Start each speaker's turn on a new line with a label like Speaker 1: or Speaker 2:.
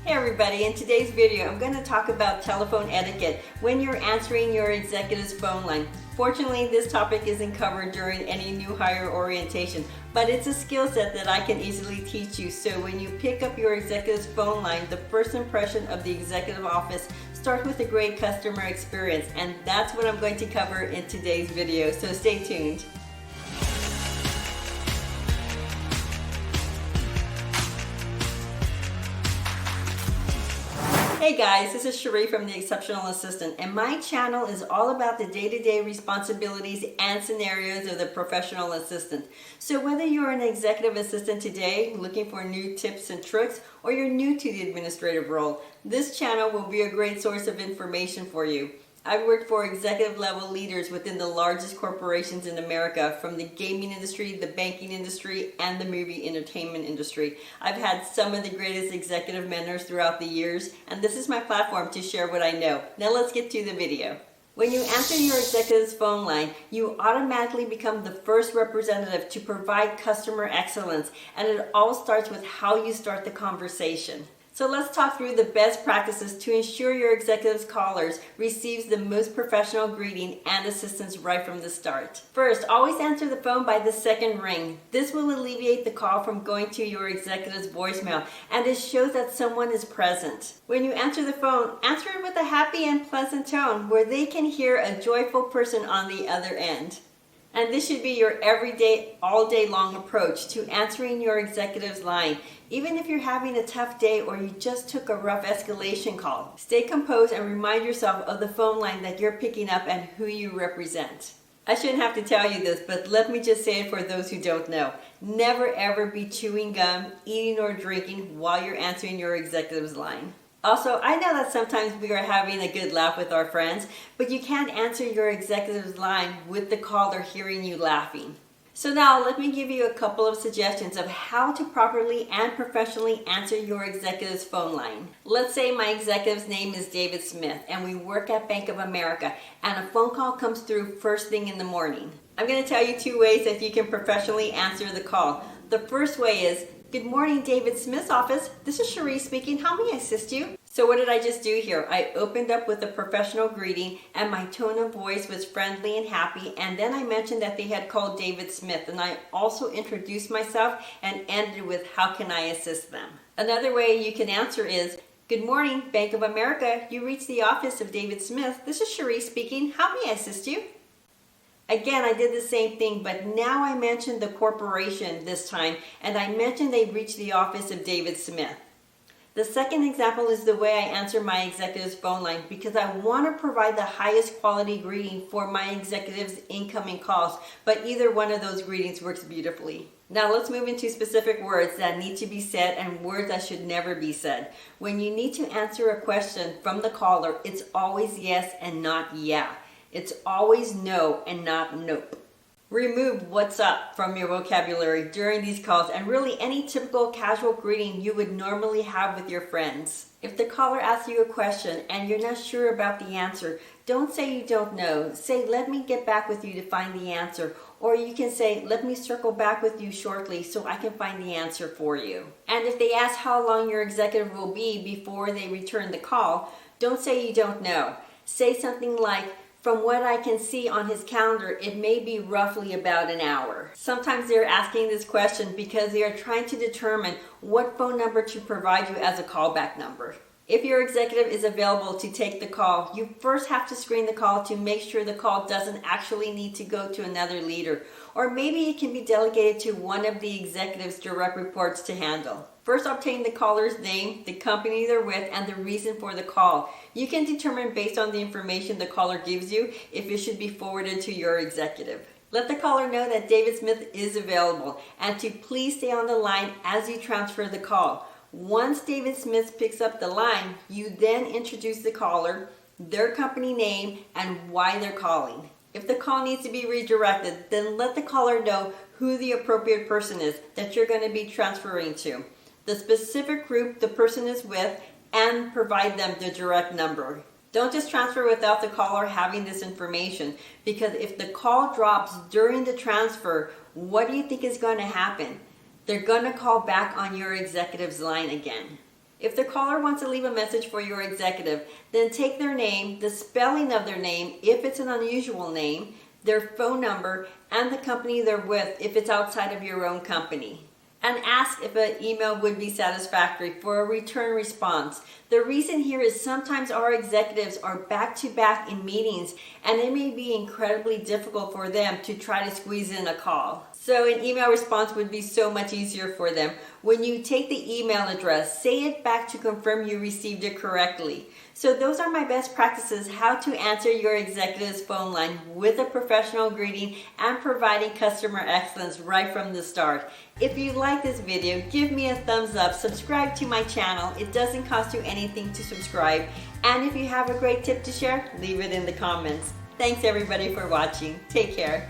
Speaker 1: Hey everybody, in today's video I'm going to talk about telephone etiquette when you're answering your executive's phone line. Fortunately, this topic isn't covered during any new hire orientation, but it's a skill set that I can easily teach you. So when you pick up your executive's phone line, the first impression of the executive office starts with a great customer experience, and that's what I'm going to cover in today's video, so stay tuned. Hey guys, this is Cherie from The Exceptional Assistant, and my channel is all about the day-to-day responsibilities and scenarios of the professional assistant. So whether you're an executive assistant today looking for new tips and tricks, or you're new to the administrative role, this channel will be a great source of information for you. I've worked for executive level leaders within the largest corporations in America, from the gaming industry, the banking industry, and the movie entertainment industry. I've had some of the greatest executive mentors throughout the years, and this is my platform to share what I know. Now let's get to the video. When you answer your executive's phone line, you automatically become the first representative to provide customer excellence, and it all starts with how you start the conversation. So let's talk through the best practices to ensure your executive's callers receives the most professional greeting and assistance right from the start. First, always answer the phone by the second ring. This will alleviate the call from going to your executive's voicemail, and it shows that someone is present. When you answer the phone, answer it with a happy and pleasant tone where they can hear a joyful person on the other end. And this should be your everyday, all day long approach to answering your executive's line. Even if you're having a tough day or you just took a rough escalation call, stay composed and remind yourself of the phone line that you're picking up and who you represent. I shouldn't have to tell you this, but let me just say it for those who don't know. Never ever be chewing gum, eating or drinking while you're answering your executive's line. Also, I know that sometimes we are having a good laugh with our friends, but you can't answer your executive's line with the caller hearing you laughing. So now let me give you a couple of suggestions of how to properly and professionally answer your executive's phone line. Let's say my executive's name is David Smith and we work at Bank of America and a phone call comes through first thing in the morning. I'm going to tell you two ways that you can professionally answer the call. The first way is, "Good morning, David Smith's office. This is Cherie speaking. How may I assist you?" So what did I just do here? I opened up with a professional greeting and my tone of voice was friendly and happy, and then I mentioned that they had called David Smith, and I also introduced myself and ended with, "How can I assist them?" Another way you can answer is, "Good morning, Bank of America. You reached the office of David Smith. This is Cherie speaking. How may I assist you?" Again, I did the same thing, but now I mentioned the corporation this time, and I mentioned they reached the office of David Smith. The second example is the way I answer my executive's phone line, because I want to provide the highest quality greeting for my executive's incoming calls, but either one of those greetings works beautifully. Now let's move into specific words that need to be said and words that should never be said. When you need to answer a question from the caller, it's always yes and not yeah. It's always no and not nope. Remove "what's up" from your vocabulary during these calls, and really any typical casual greeting you would normally have with your friends. If the caller asks you a question and you're not sure about the answer, don't say you don't know. Say, "Let me get back with you to find the answer." Or you can say, "Let me circle back with you shortly so I can find the answer for you." And if they ask how long your executive will be before they return the call, don't say you don't know. Say something like, "From what I can see on his calendar, it may be roughly about an hour." Sometimes they're asking this question because they are trying to determine what phone number to provide you as a callback number. If your executive is available to take the call, you first have to screen the call to make sure the call doesn't actually need to go to another leader, or maybe it can be delegated to one of the executive's direct reports to handle. First, obtain the caller's name, the company they're with, and the reason for the call. You can determine based on the information the caller gives you if it should be forwarded to your executive. Let the caller know that David Smith is available and to please stay on the line as you transfer the call. Once David Smith picks up the line, you then introduce the caller, their company name, and why they're calling. If the call needs to be redirected, then let the caller know who the appropriate person is that you're going to be transferring to, the specific group the person is with, and provide them the direct number. Don't just transfer without the caller having this information, because if the call drops during the transfer, what do you think is going to happen? They're going to call back on your executive's line again. If the caller wants to leave a message for your executive, then take their name, the spelling of their name if it's an unusual name, their phone number, and the company they're with if it's outside of your own company. And ask if an email would be satisfactory for a return response. The reason here is sometimes our executives are back-to-back in meetings and it may be incredibly difficult for them to try to squeeze in a call. So an email response would be so much easier for them. When you take the email address, say it back to confirm you received it correctly. So those are my best practices, how to answer your executive's phone line with a professional greeting and providing customer excellence right from the start. If you like this video, give me a thumbs up, subscribe to my channel. It doesn't cost you anything to subscribe. And if you have a great tip to share, leave it in the comments. Thanks everybody for watching. Take care.